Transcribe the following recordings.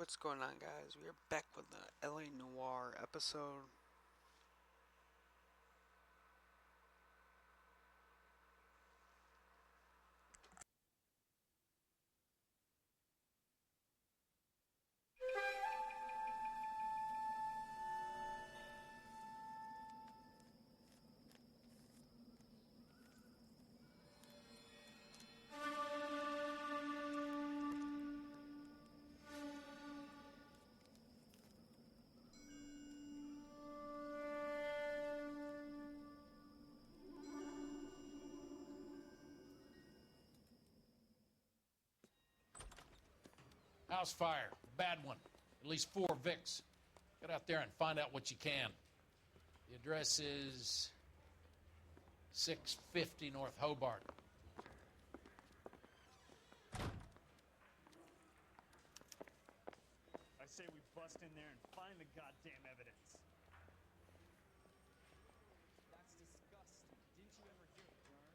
What's going on, guys? We are back with the LA Noire episode. House fire, bad one. At least 4 Vicks. Get out there and find out what you can. The address is 650 North Hobart. I say we bust in there and find the goddamn evidence. That's disgusting. Didn't you ever hear it burn?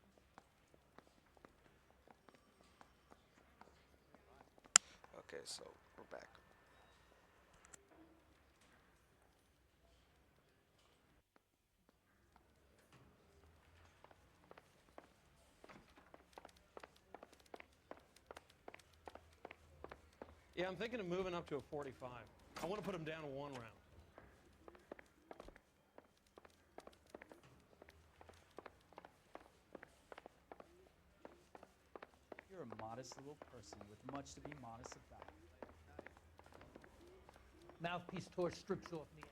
Okay, so we're back. Yeah, I'm thinking of moving up to a 45. I want to put them down to 1 round. You're a modest little person with much to be modest about. Mouthpiece torch strips off me.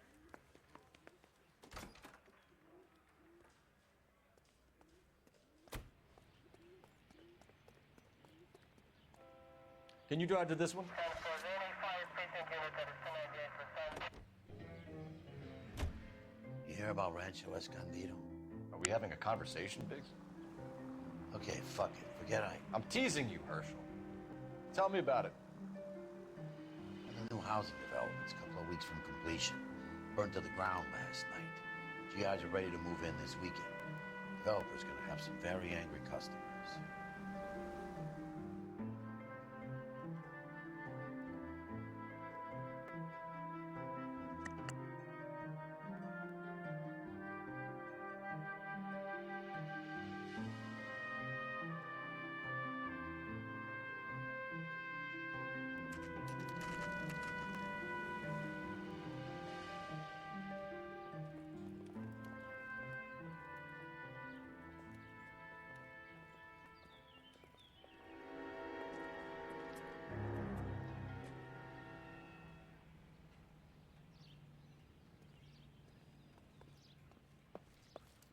Can you drive to this one? You hear about Rancho Escondido? Are we having a conversation, Biggs? Okay, fuck it. Forget I. I'm teasing you, Herschel. Tell me about it. The new housing development's a couple of weeks from completion. Burned to the ground last night. GIs are ready to move in this weekend. Developer's gonna have some very angry customers.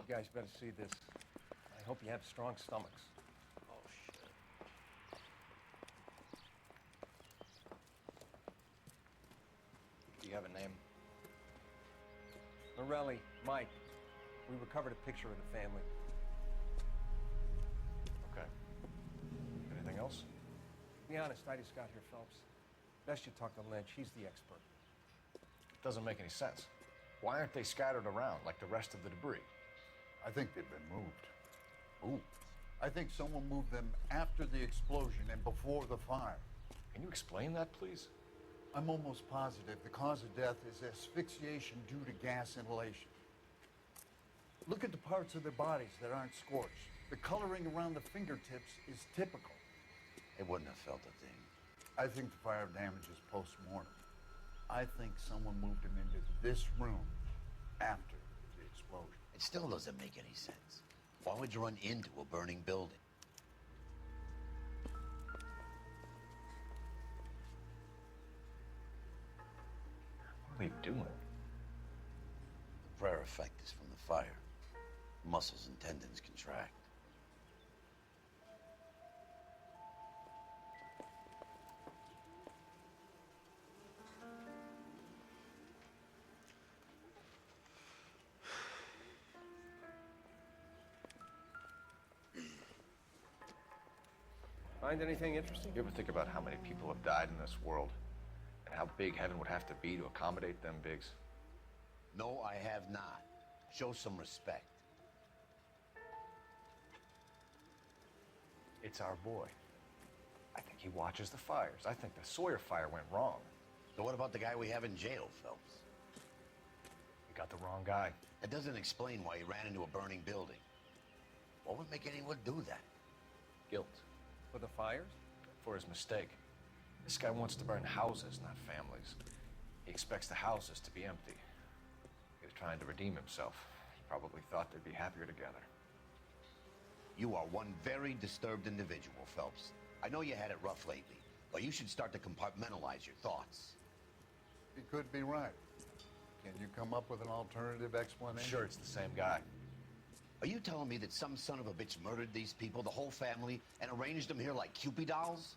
You guys better see this. I hope you have strong stomachs. Oh shit. Do you have a name? Morelli, Mike. We recovered a picture of the family. Okay. Anything else? Be honest, I just got here, Phelps. Best you talk to Lynch. He's the expert. Doesn't make any sense. Why aren't they scattered around like the rest of the debris? I think they've been moved. Ooh. I think someone moved them after the explosion and before the fire. Can you explain that, please? I'm almost positive the cause of death is asphyxiation due to gas inhalation. Look at the parts of their bodies that aren't scorched. The coloring around the fingertips is typical. They wouldn't have felt a thing. I think the fire damage is post-mortem. I think someone moved them into this room after the explosion. It still doesn't make any sense. Why would you run into a burning building? What are they doing? The prayer effect is from the fire. Muscles and tendons contract. Find anything interesting? You ever think about how many people have died in this world? And how big heaven would have to be to accommodate them, Biggs? No, I have not. Show some respect. It's our boy. I think he watches the fires. I think the Sawyer fire went wrong. So what about the guy we have in jail, Phelps? You got the wrong guy. That doesn't explain why he ran into a burning building. What would make anyone do that? Guilt. For the fires? For his mistake. This guy wants to burn houses, not families. He expects the houses to be empty. He was trying to redeem himself. He probably thought they'd be happier together. You are one very disturbed individual, Phelps. I know you had it rough lately, but you should start to compartmentalize your thoughts. He could be right. Can you come up with an alternative I'm explanation? sure it's the same guy. Are you telling me that some son of a bitch murdered these people, the whole family, and arranged them here like Cupid dolls?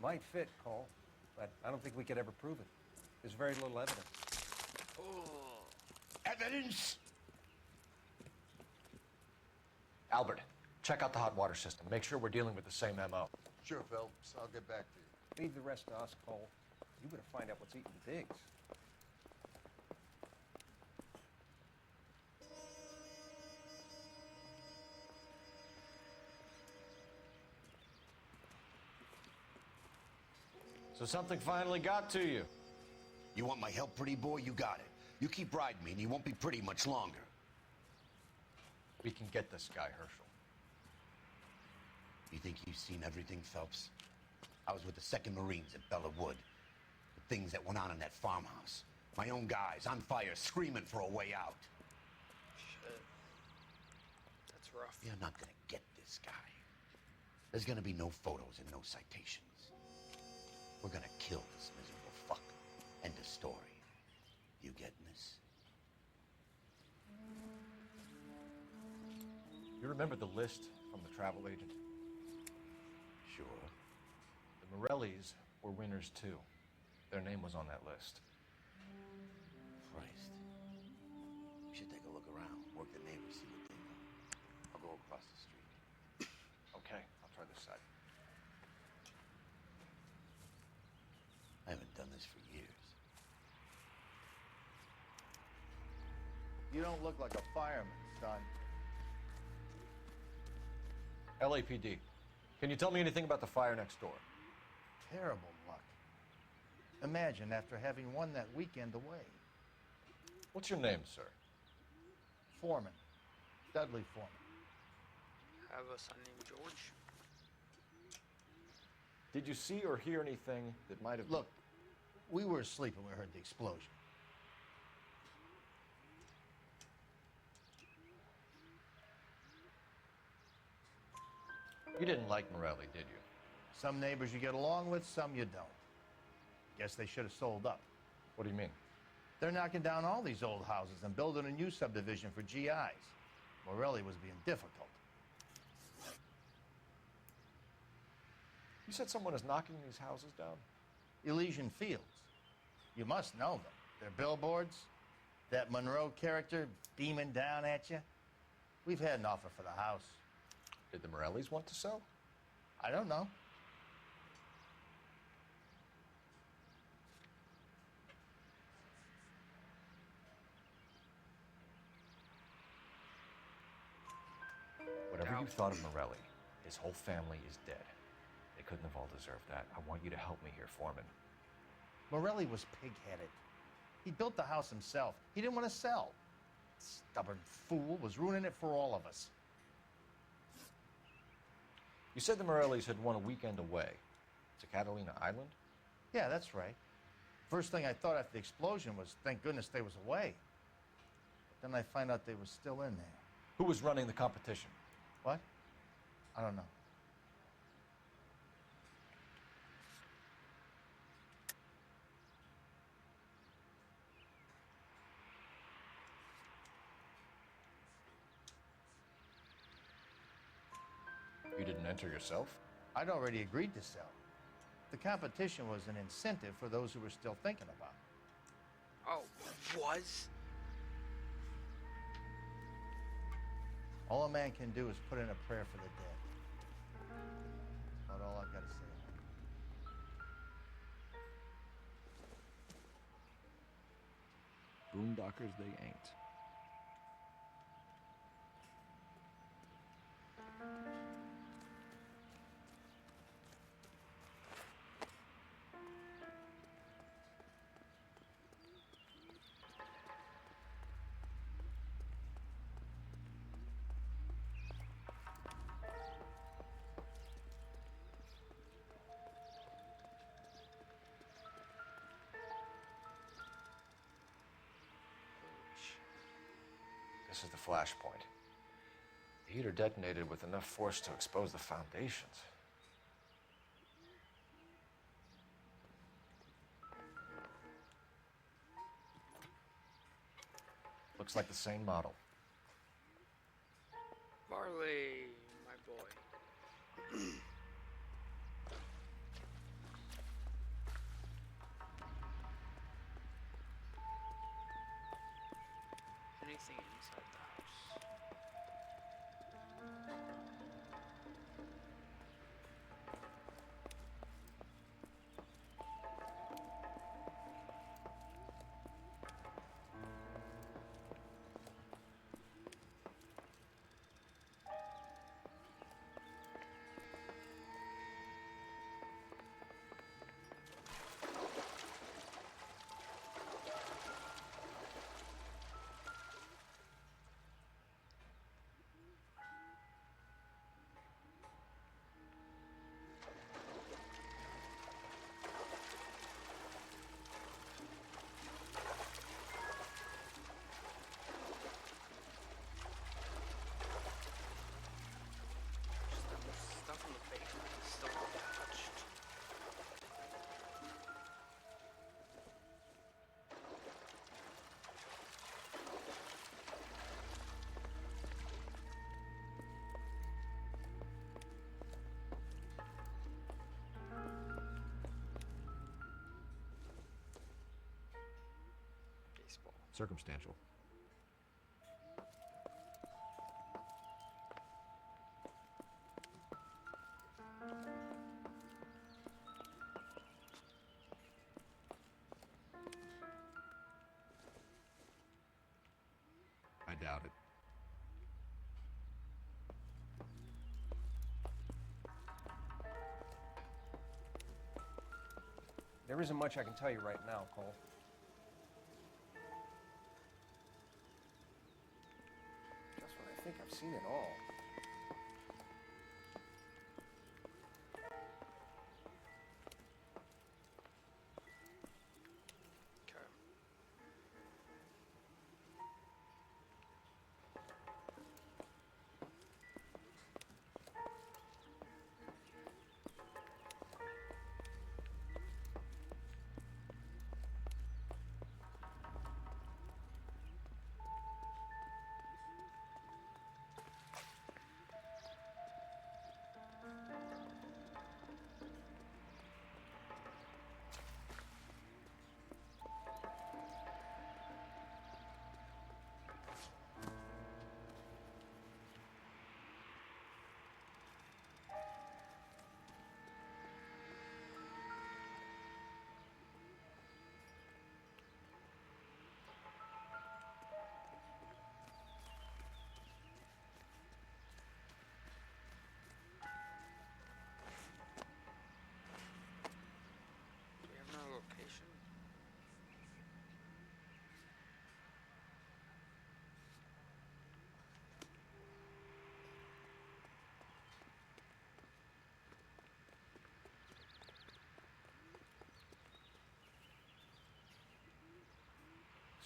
Might fit, Cole, but I don't think we could ever prove it. There's very little evidence. Evidence? Albert, check out the hot water system. Make sure we're dealing with the same MO. Sure, Phelps. I'll get back to you. Leave the rest to us, Cole. You better find out what's eating the digs. So something finally got to you. You want my help, pretty boy? You got it. You keep riding me, and you won't be pretty much longer. We can get this guy, Herschel. You think you've seen everything, Phelps? I was with the 2nd Marines at Bella Wood. The things that went on in that farmhouse. My own guys on fire, screaming for a way out. Shit. That's rough. You're not gonna get this guy. There's gonna be no photos and no citations. We're gonna kill this miserable fuck. End of story. You getting this? You remember the list from the travel agent? Sure. The Morellis were winners too. Their name was on that list. Christ. We should take a look around, work the neighbors, see what they know. I'll go across the street. Okay, I'll try this side. I haven't done this for years. You don't look like a fireman, son. LAPD. Can you tell me anything about the fire next door? Terrible luck. Imagine after having won that weekend away. What's your name, sir? Foreman. Dudley Foreman. I have a son named George. Did you see or hear anything that might have... Look, we were asleep when we heard the explosion. You didn't like Morelli, did you? Some neighbors you get along with, some you don't. Guess they should have sold up. What do you mean? They're knocking down all these old houses and building a new subdivision for GIs. Morelli was being difficult. You said someone is knocking these houses down? Elysian Fields. You must know them. Their billboards, that Monroe character beaming down at you. We've had an offer for the house. Did the Morellis want to sell? I don't know. Whatever you thought of Morelli, his whole family is dead. They couldn't have all deserved that. I want you to help me here, Foreman. Morelli was pig-headed. He built the house himself. He didn't want to sell. Stubborn fool was ruining it for all of us. You said the Morellis had won a weekend away to Catalina Island? Yeah, that's right. First thing I thought after the explosion was, thank goodness they was away. But then I find out they was still in there. Who was running the competition? What? I don't know. You didn't enter yourself? I'd already agreed to sell. The competition was an incentive for those who were still thinking about it. Oh, was? All a man can do is put in a prayer for the dead. That's about all I've got to say. Boondockers they ain't. This is the flashpoint. The heater detonated with enough force to expose the foundations. Looks like the same model. Marley, my boy. Anything inside the house? Stuff in the basement is still untouched. Baseball. Circumstantial. I doubt it. There isn't much I can tell you right now, Cole. Just when I think I've seen it all. Okay. Do we have no location?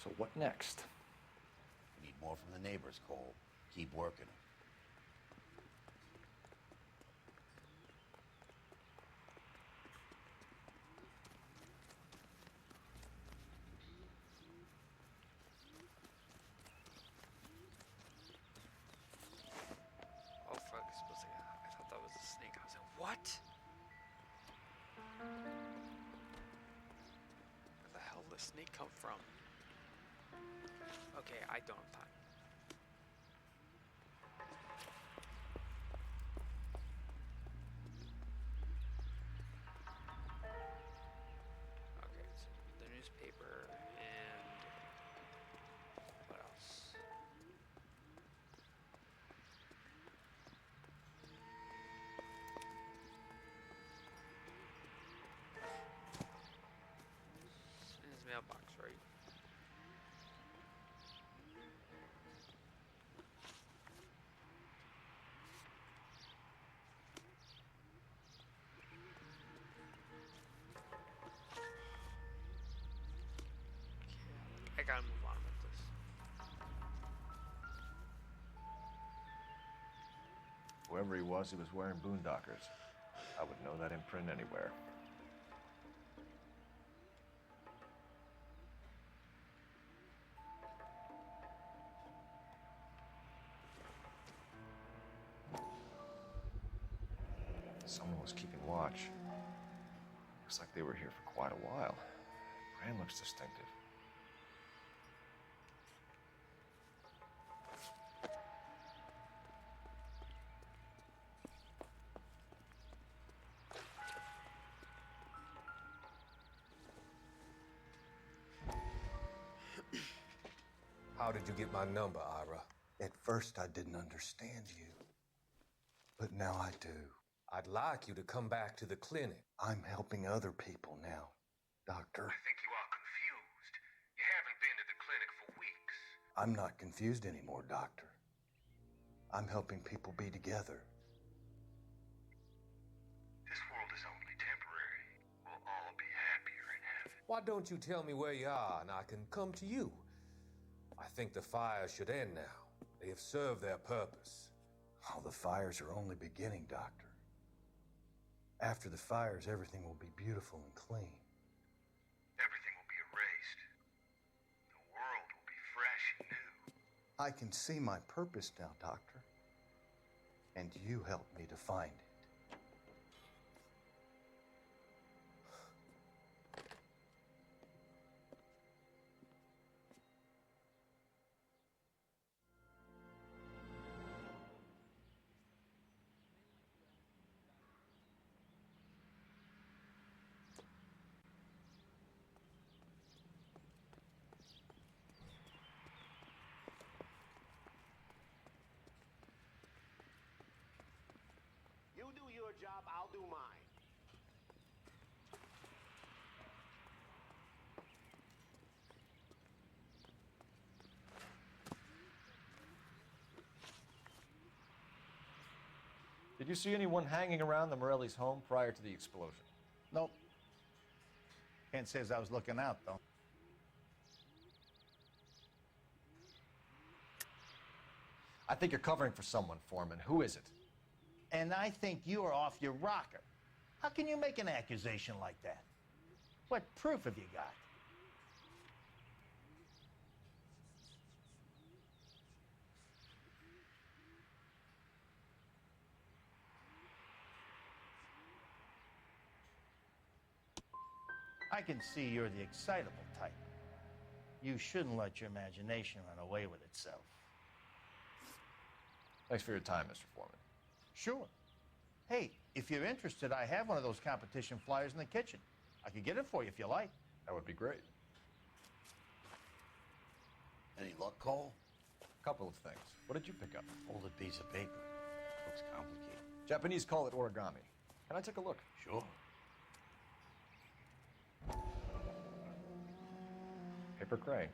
So what next? We need more from the neighbors, Cole. Keep working 'em. Oh fuck, it's supposed to. I thought that was a snake. I was like, what? Where the hell did the snake come from? Okay, I don't have time. Okay, so the newspaper and what else? In his mailbox, right? I gotta move on with this. Whoever he was wearing boondockers. I would know that imprint anywhere. Someone was keeping watch. Looks like they were here for quite a while. Brand looks distinctive. How did you get my number, Ira? At first, I didn't understand you. But now I do. I'd like you to come back to the clinic. I'm helping other people now, Doctor. I think you are confused. You haven't been to the clinic for weeks. I'm not confused anymore, Doctor. I'm helping people be together. This world is only temporary. We'll all be happier in heaven. Why don't you tell me where you are and I can come to you? I think the fires should end now. They have served their purpose. Oh, the fires are only beginning, Doctor. After the fires, everything will be beautiful and clean. Everything will be erased. The world will be fresh and new. I can see my purpose now, Doctor. And you helped me to find it. You do your job, I'll do mine. Did you see anyone hanging around the Morelli's home prior to the explosion? Nope. Can't say as I was looking out, though. I think you're covering for someone, Foreman. Who is it? And I think you are off your rocker. How can you make an accusation like that? What proof have you got? I can see you're the excitable type. You shouldn't let your imagination run away with itself. Thanks for your time, Mr. Foreman. Sure. Hey, if you're interested, I have one of those competition flyers in the kitchen. I could get it for you if you like. That would be great. Any luck, Cole? A couple of things. What did you pick up? Folded piece of paper. Looks complicated. Japanese call it origami. Can I take a look? Sure. Paper crane.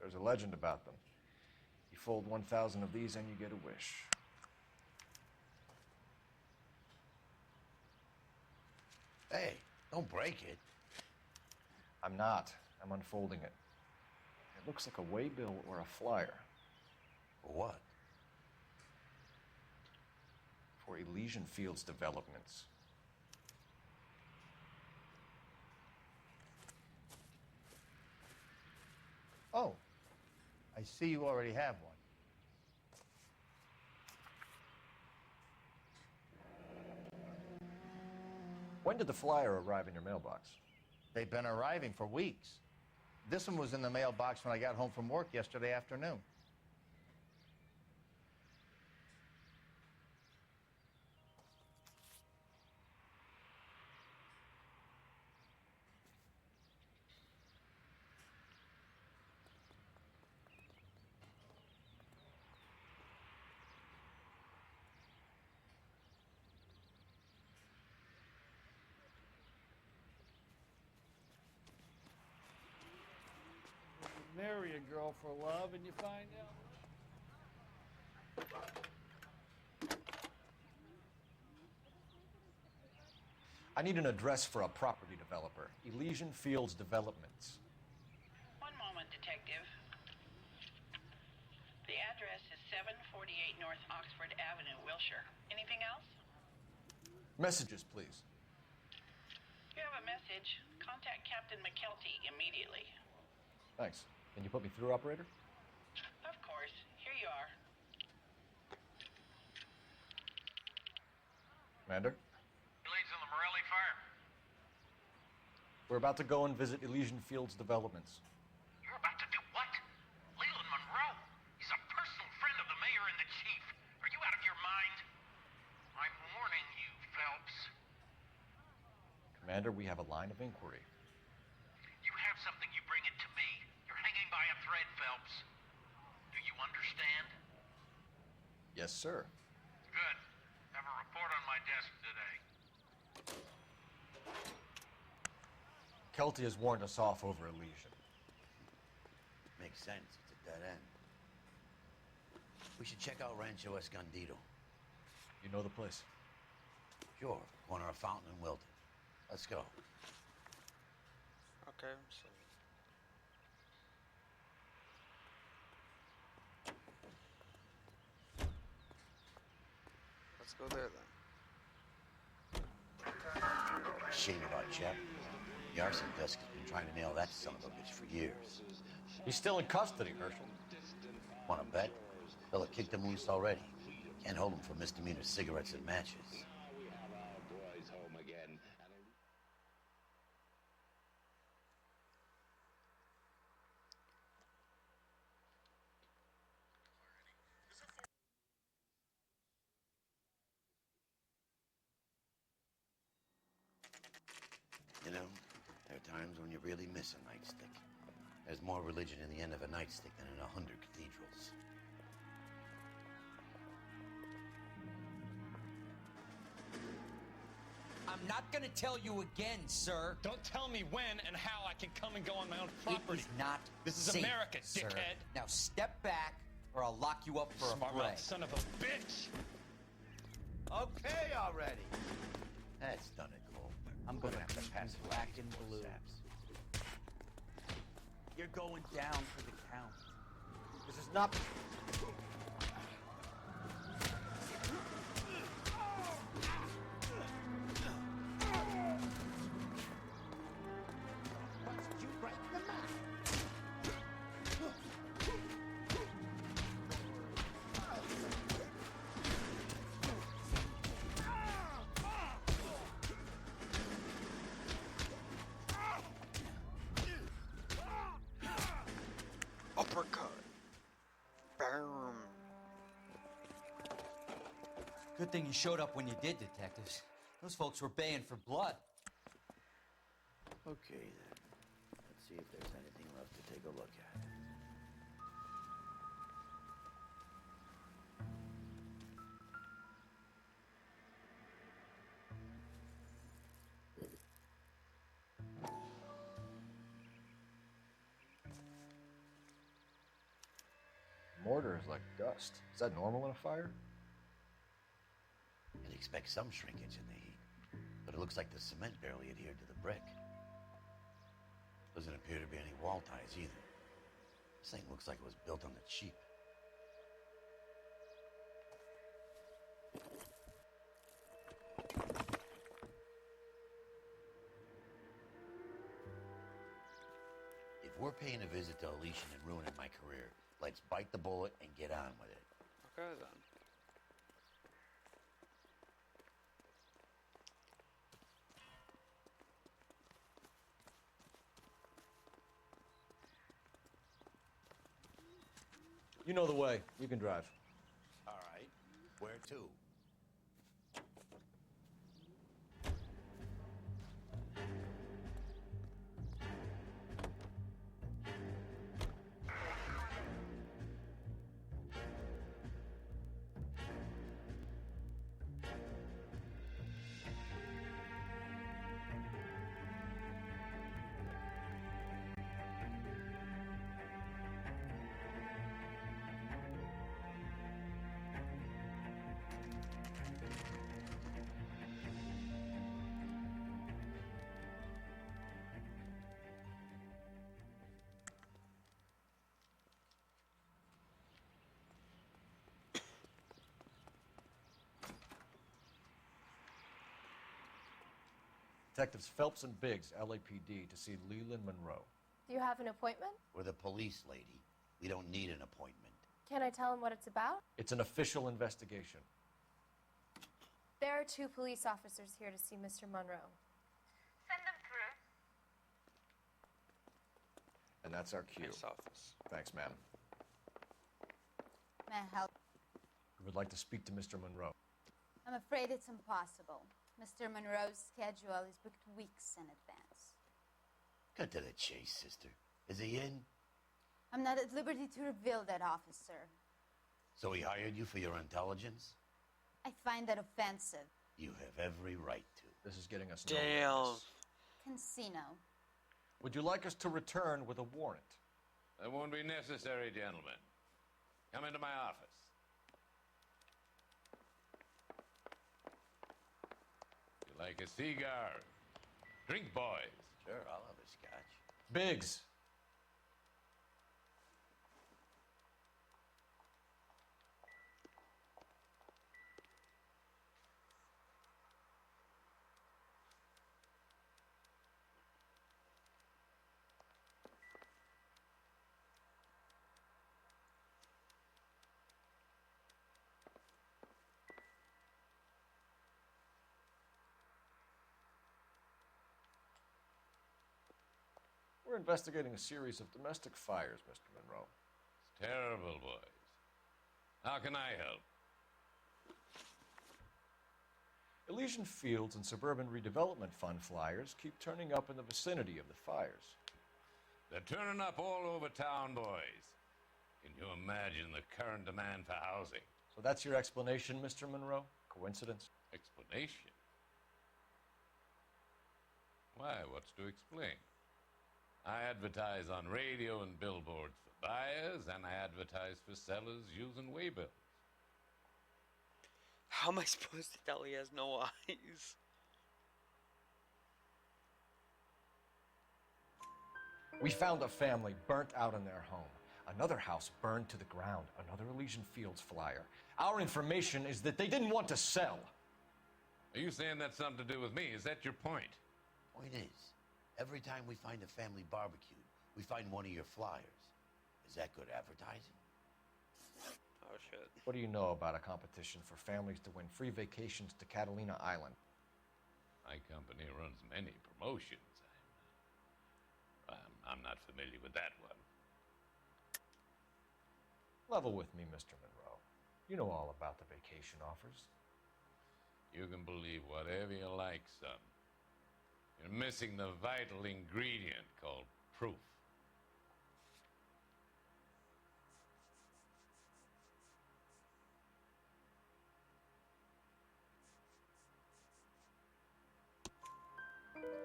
There's a legend about them. You fold 1,000 of these and you get a wish. Hey, don't break it. I'm not. I'm unfolding it. It looks like a waybill or a flyer. For what? For Elysian Fields developments. Oh, I see you already have one. When did the flyer arrive in your mailbox? They've been arriving for weeks. This one was in the mailbox when I got home from work yesterday afternoon. Marry a girl for love and you find out. I need an address for a property developer. Elysian Fields Developments. One moment, Detective. The address is 748 North Oxford Avenue, Wilshire. Anything else? Messages, please. You have a message. Contact Captain McKelty immediately. Thanks. Can you put me through, operator? Of course. Here you are. Commander? Leads on the Morelli fire. We're about to go and visit Elysian Fields Developments. You're about to do what? Leland Monroe. He's a personal friend of the mayor and the chief. Are you out of your mind? I'm warning you, Phelps. Commander, we have a line of inquiry. You have something, you bring it to me. You're hanging by a thread, Phelps. Do you understand? Yes, sir. Good. Have a report on my desk today. Kelty has warned us off over Elysian. Makes sense. It's a dead end. We should check out Rancho Escondido. You know the place? Sure. Corner of Fountain and Wilton. Let's go. Okay, so let's go there then. Shame about Jep. The arson desk has been trying to nail that son of a bitch for years. He's still in custody, Herschel. Wanna bet? Fella kicked him loose already. Can't hold him for misdemeanor cigarettes and matches. You know, there are times when you really miss a nightstick. There's more religion in the end of a nightstick than in 100 cathedrals. I'm not gonna tell you again, sir. Don't tell me when and how I can come and go on my own property. It is not This is safe, America, sir. dickhead. Now step back, or I'll lock you up for Smart a fray. mouth son of a bitch. Okay already. That's done it, Cole. I'm gonna have to pass black and blue. You're going down for the count. This is not... Uppercut. Bam. Good thing you showed up when you did, detectives. Those folks were baying for blood. Okay, then. Let's see if there's anything left to take a look at. Mortar is like dust. Is that normal in a fire? You'd expect some shrinkage in the heat, but it looks like the cement barely adhered to the brick. Doesn't appear to be any wall ties either. This thing looks like it was built on the cheap. If we're paying a visit to Elysian and ruining my career, let's bite the bullet and get on with it. Okay then. You know the way. You can drive. All right. Where to? Detectives Phelps and Biggs, LAPD, to see Leland Monroe. Do you have an appointment? We're the police, lady. We don't need an appointment. Can I tell him what it's about? It's an official investigation. There are 2 police officers here to see Mr. Monroe. Send them through. And that's our cue. Nice office. Thanks, ma'am. May I help? We would like to speak to Mr. Monroe. I'm afraid it's impossible. Mr. Monroe's schedule is booked weeks in advance. Cut to the chase, sister. Is he in? I'm not at liberty to reveal that, officer. So he hired you for your intelligence? I find that offensive. You have every right to. This is getting us Damn. nowhere. Casino. Would you like us to return with a warrant? That won't be necessary, gentlemen. Come into my office. You like a cigar? Drink, boys. Sure, I'll have a scotch. Biggs. We're investigating a series of domestic fires, Mr. Monroe. It's terrible, boys. How can I help? Elysian Fields and Suburban Redevelopment Fund flyers keep turning up in the vicinity of the fires. They're turning up all over town, boys. Can you imagine the current demand for housing? So that's your explanation, Mr. Monroe? Coincidence? Explanation? Why, what's to explain? I advertise on radio and billboards for buyers, and I advertise for sellers using waybills. How am I supposed to tell he has no eyes? We found a family burnt out in their home. Another house burned to the ground. Another Elysian Fields flyer. Our information is that they didn't want to sell. Are you saying that's something to do with me? Is that your point? Point is, every time we find a family barbecued, we find one of your flyers. Is that good advertising? Oh, shit. What do you know about a competition for families to win free vacations to Catalina Island? My company runs many promotions. I'm not familiar with that one. Level with me, Mr. Monroe. You know all about the vacation offers. You can believe whatever you like, son. You're missing the vital ingredient called proof.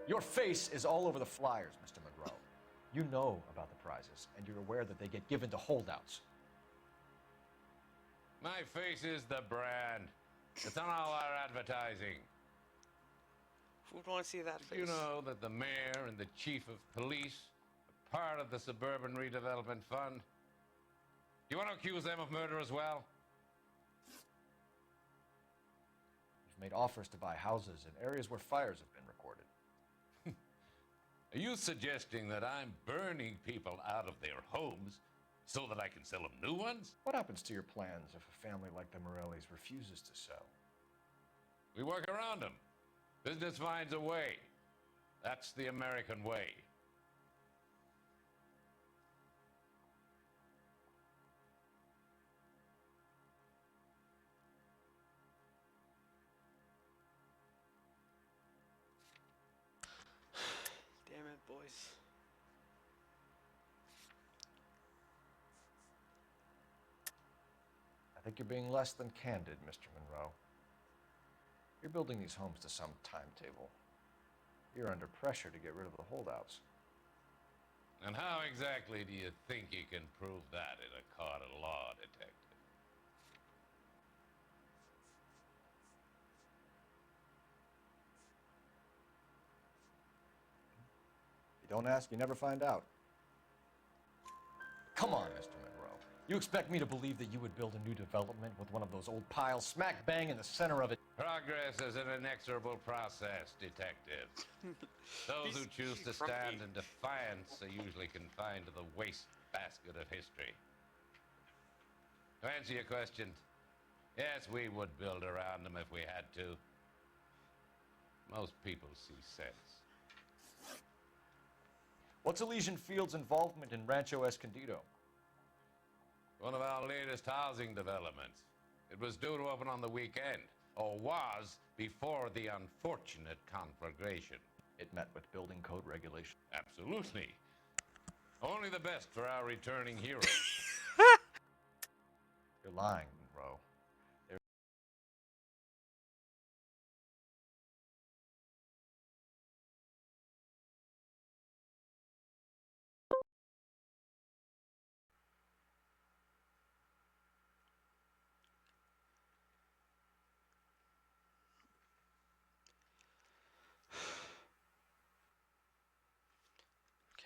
Your face is all over the flyers, Mr. Monroe. You know about the prizes, and you're aware that they get given to holdouts. My face is the brand. It's on all our advertising. Who would want to see that face? You know that the mayor and the chief of police are part of the Suburban Redevelopment Fund? You want to accuse them of murder as well? You've made offers to buy houses in areas where fires have been recorded. Are you suggesting that I'm burning people out of their homes so that I can sell them new ones? What happens to your plans if a family like the Morellis refuses to sell? We work around them. Business finds a way. That's the American way. Damn it, boys. I think you're being less than candid, Mr. Monroe. You're building these homes to some timetable. You're under pressure to get rid of the holdouts. And how exactly do you think you can prove that in a court of law, detective? If you don't ask, you never find out. Come on, Mr. Monroe. You expect me to believe that you would build a new development with one of those old piles smack bang in the center of it? Progress is an inexorable process, detective. Those who choose to stand in defiance are usually confined to the wastebasket of history. To answer your question, yes, we would build around them if we had to. Most people see sense. What's Elysian Field's involvement in Rancho Escondido? One of our latest housing developments. It was due to open on the weekend, or was before the unfortunate conflagration. It met with building code regulations. Absolutely. Only the best for our returning heroes. You're lying, Monroe.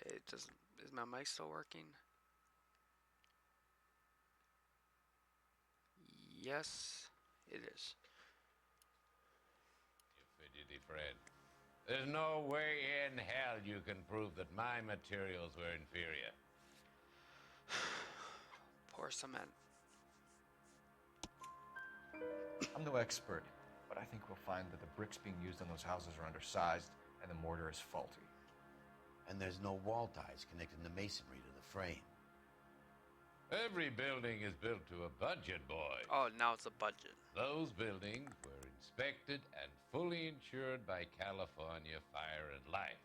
Okay, is my mic still working? Yes, it is. You fidgety friend. There's no way in hell you can prove that my materials were inferior. Poor cement. I'm no expert, but I think we'll find that the bricks being used on those houses are undersized and the mortar is faulty. And there's no wall ties connecting the masonry to the frame. Every building is built to a budget, boy. Oh, now it's a budget. Those buildings were inspected and fully insured by California Fire and Life.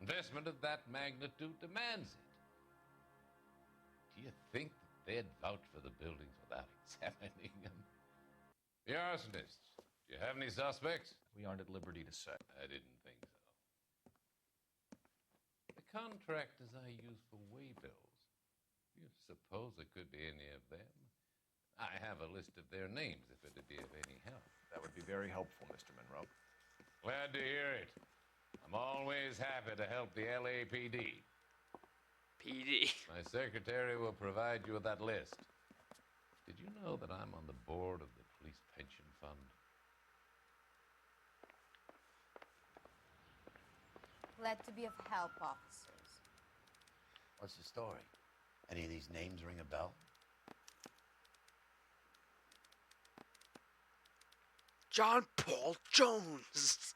Investment of that magnitude demands it. Do you think that they'd vouch for the buildings without examining them? The arsonists, do you have any suspects? We aren't at liberty to say. I didn't think so. The contractors I use for waybills, do you suppose it could be any of them? I have a list of their names if it'd be of any help. That would be very helpful, Mr. Monroe. Glad to hear it. I'm always happy to help the LAPD. PD. My secretary will provide you with that list. Did you know that I'm on the board of the Police Pension Fund? Glad to be of help, officers. What's the story? Any of these names ring a bell? John Paul Jones.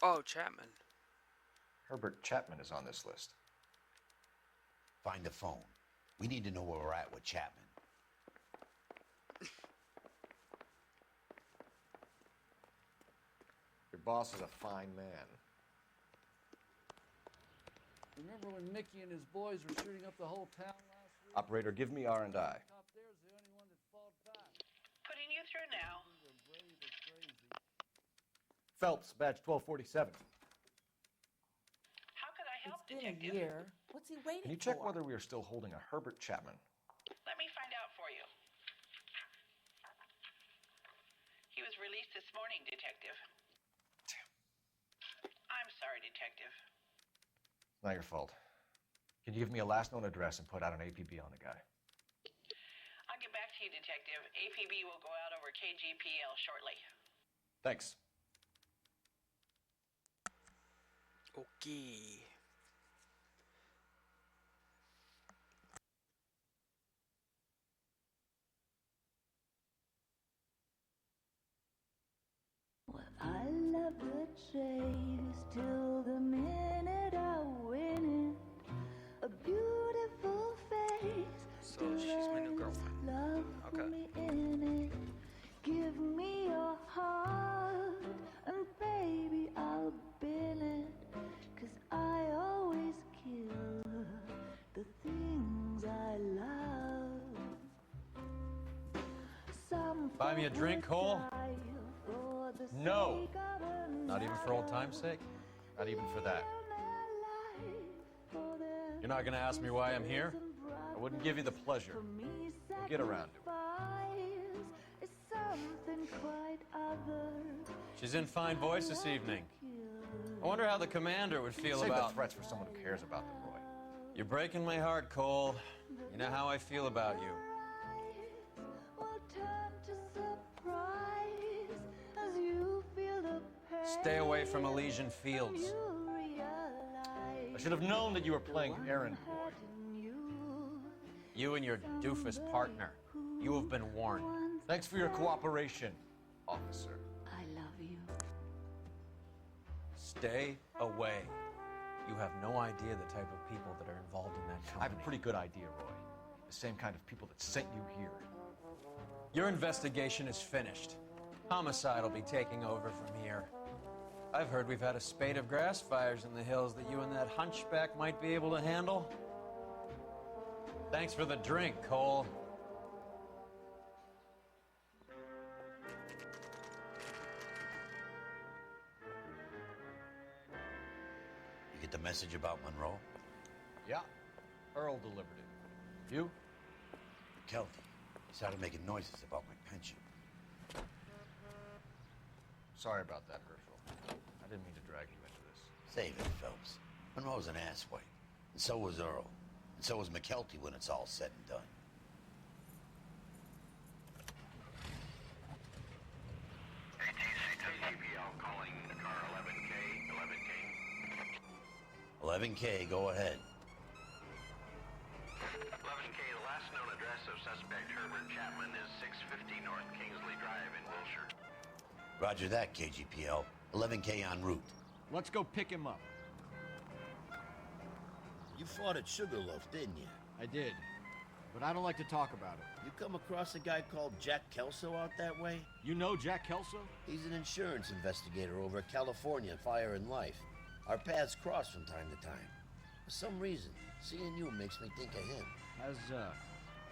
Oh, Chapman. Herbert Chapman is on this list. Find the phone. We need to know where we're at with Chapman. Your boss is a fine man. Remember when Mickey and his boys were shooting up the whole town last week? Operator, give me R&I. Cop there's the only one that fought back. Putting you through now. Phelps, badge 1247. How could I help, It's been a Detective? year. What's he waiting Can you check for? whether we are still holding a Herbert Chapman? Let me find out for you. He was released this morning, Detective. I'm sorry, Detective. It's not your fault. Can you give me a last known address and put out an APB on the guy? I'll get back to you, Detective. APB will go out over KGPL shortly. Thanks. Okay. I love the chase till the minute I win it. A beautiful face. So she's my new girlfriend. Love Okay. me in it. Give me your heart, and baby, I'll bin it. 'Cause I always kill the things I love. Some Buy me a drink, Cole? No. Not even for old time's sake? Not even for that. You're not gonna ask me why I'm here? I wouldn't give you the pleasure. We'll get around to it. It's something quite other. She's in fine voice this evening. I wonder how the commander would feel Save about... the threats for someone who cares about them, Roy. You're breaking my heart, Cole. You know how I feel about you. Will turn to surprise as you feel the pain. Stay away from Elysian Fields. You realize I should have known that you were playing errand boy. You and your doofus partner. You have been warned. Thanks for your cooperation, officer. I love you. Stay away. You have no idea the type of people that are involved in that I company. have a pretty good idea, Roy. The same kind of people that sent you here. Your investigation is finished. Homicide will be taking over from here. I've heard we've had a spate of grass fires in the hills that you and that hunchback might be able to handle. Thanks for the drink, Cole. You get the message about Monroe? Yeah, Earl delivered it. You? Kelty. He started making noises about my pension. Sorry about that, Herschel. I didn't mean to drag you into this. Save it, Phelps. Monroe's an asswipe. And so was Earl. And so was McKelty when it's all said and done. KGPL calling car 11K, 11K, go ahead. 11K, the last known address of suspect Herbert Chapman is 650 North Kingsley Drive in Wilshire. Roger that, KGPL. 11K en route. Let's go pick him up. You fought at Sugarloaf, didn't you? I did, but I don't like to talk about it. You come across a guy called Jack Kelso out that way? You know Jack Kelso? He's an insurance investigator over at California Fire and Life. Our paths cross from time to time. For some reason, seeing you makes me think of him. Has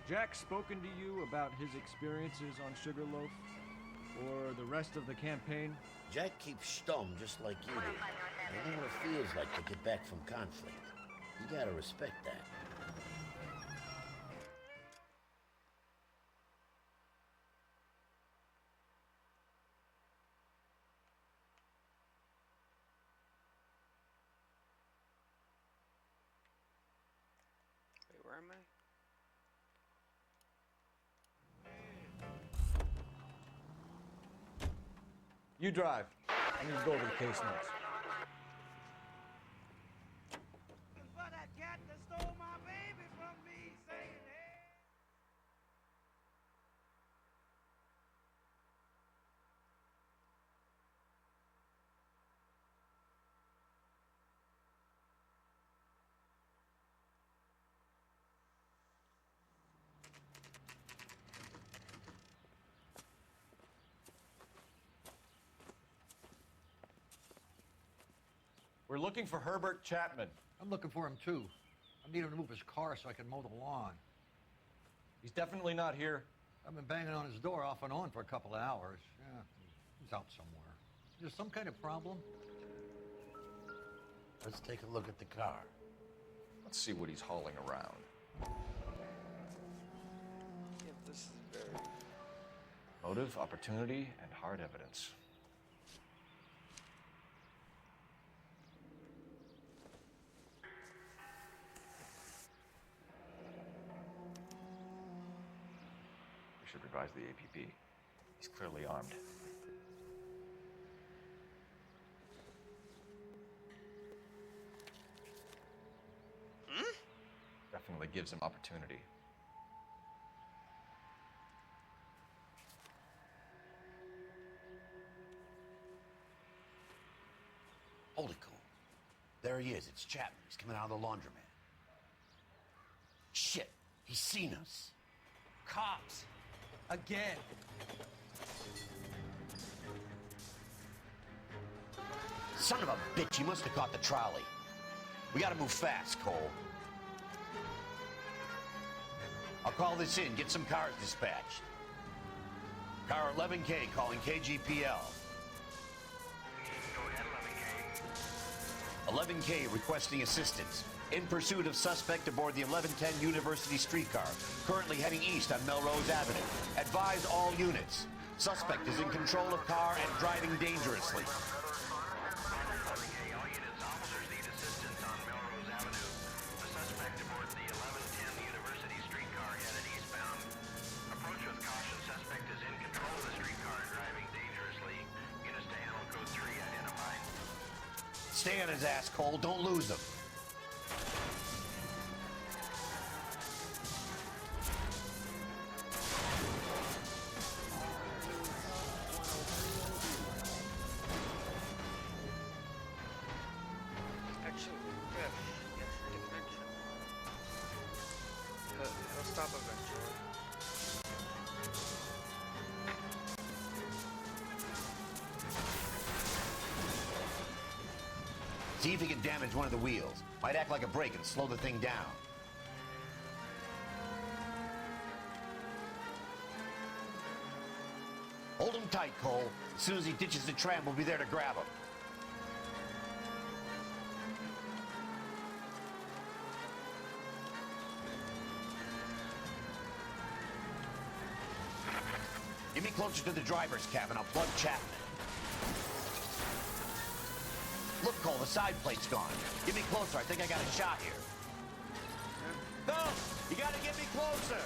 Jack spoken to you about his experiences on Sugarloaf? Or the rest of the campaign? Jack keeps stum just like you do. I know what it feels like to get back from conflict. You gotta respect that. Wait, where am I? You drive. I need to go over the case notes. We're looking for Herbert Chapman. I'm looking for him, too. I need him to move his car so I can mow the lawn. He's definitely not here. I've been banging on his door off and on for a couple of hours. Yeah, he's out somewhere. Is there some kind of problem? Let's take a look at the car. Let's see what he's hauling around. Yeah, this is very... Motive, opportunity, and hard evidence. We should revise the APB. He's clearly armed. Definitely gives him opportunity. Hold it, Cole. There he is. It's Chapman. He's coming out of the laundromat. Shit. He's seen us. Cops. Again. Son of a bitch. He must have caught the trolley. We gotta move fast, Cole. I'll call this in. Get some cars dispatched. Car 11K calling KGPL. 11K requesting assistance. In pursuit of suspect aboard the 1110 University streetcar, currently heading east on Melrose Avenue. Advise all units. Suspect is in control of car and driving dangerously. Stay on his ass, Cole. Don't lose him. Actually, Griff, get free dimension. He'll stop eventually. See if he can damage one of the wheels. Might act like a brake and slow the thing down. Hold him tight, Cole. As soon as he ditches the tram, we'll be there to grab him. Get me closer to the driver's cabin. I'll plug Chapman. Look, Cole, the side plate's gone. Get me closer. I think I got a shot here. No! You gotta get me closer!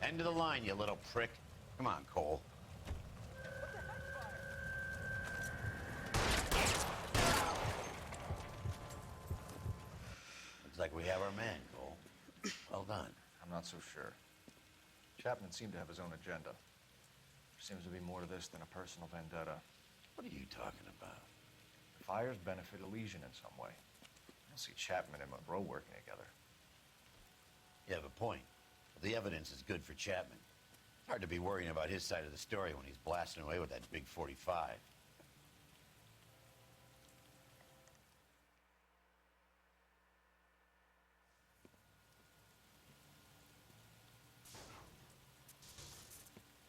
End of the line, you little prick. Come on, Cole. Looks like we have our man, Cole. Well done. I'm not so sure. Chapman seemed to have his own agenda. There seems to be more to this than a personal vendetta. What are you talking about? The fires benefit Elysian in some way. I don't see Chapman and Monroe working together. You have a point. The evidence is good for Chapman. It's hard to be worrying about his side of the story when he's blasting away with that big 45.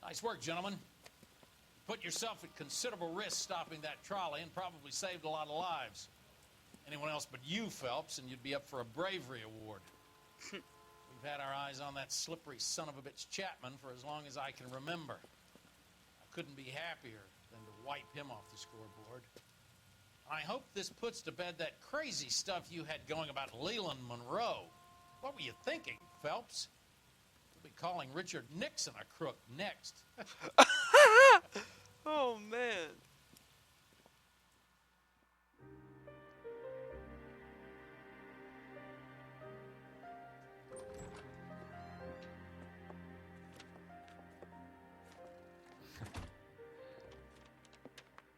Nice work, gentlemen. Put yourself at considerable risk stopping that trolley and probably saved a lot of lives. Anyone else but you, Phelps, and you'd be up for a bravery award. We've had our eyes on that slippery son of a bitch Chapman for as long as I can remember. I couldn't be happier than to wipe him off the scoreboard. I hope this puts to bed that crazy stuff you had going about Leland Monroe. What were you thinking, Phelps? We'll be calling Richard Nixon a crook next. Oh, man.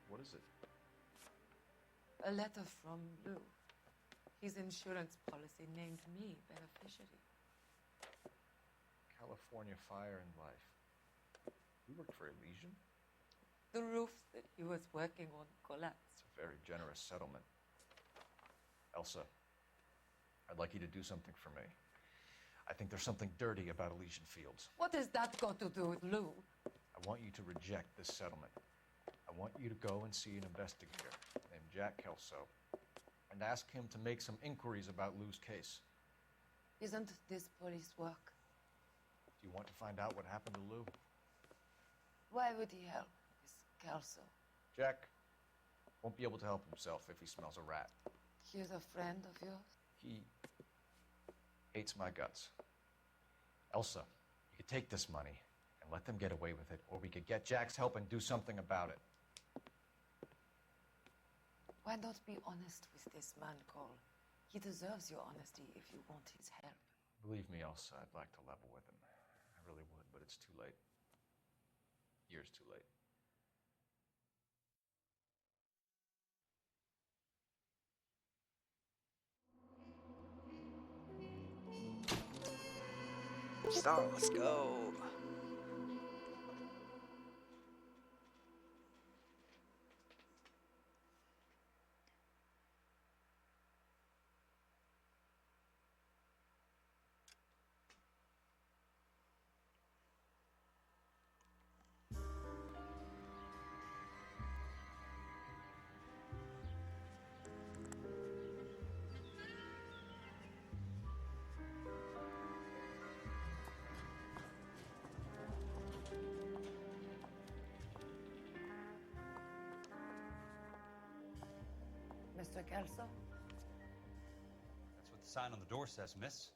What is it? A letter from Lou. His insurance policy named me beneficiary. California Fire and Life. You worked for Elysian? The roof that he was working on collapsed. It's a very generous settlement. Elsa, I'd like you to do something for me. I think there's something dirty about Elysian Fields. What has that got to do with Lou? I want you to reject this settlement. I want you to go and see an investigator named Jack Kelso and ask him to make some inquiries about Lou's case. Isn't this police work? Do you want to find out what happened to Lou? Why would he help Miss Kelso? Jack won't be able to help himself if he smells a rat. He's a friend of yours? He hates my guts. Elsa, you could take this money and let them get away with it, or we could get Jack's help and do something about it. Why not be honest with this man, Cole? He deserves your honesty if you want his help. Believe me, Elsa, I'd like to level with him. I really would, but it's too late. Years too late. Start, let's go. Mr. Kelso? That's what the sign on the door says, miss.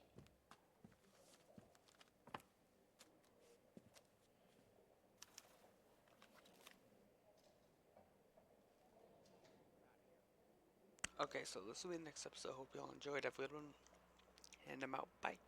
Okay, so this will be the next episode. Hope you all enjoyed. Have a good one. And I'm out. Bye.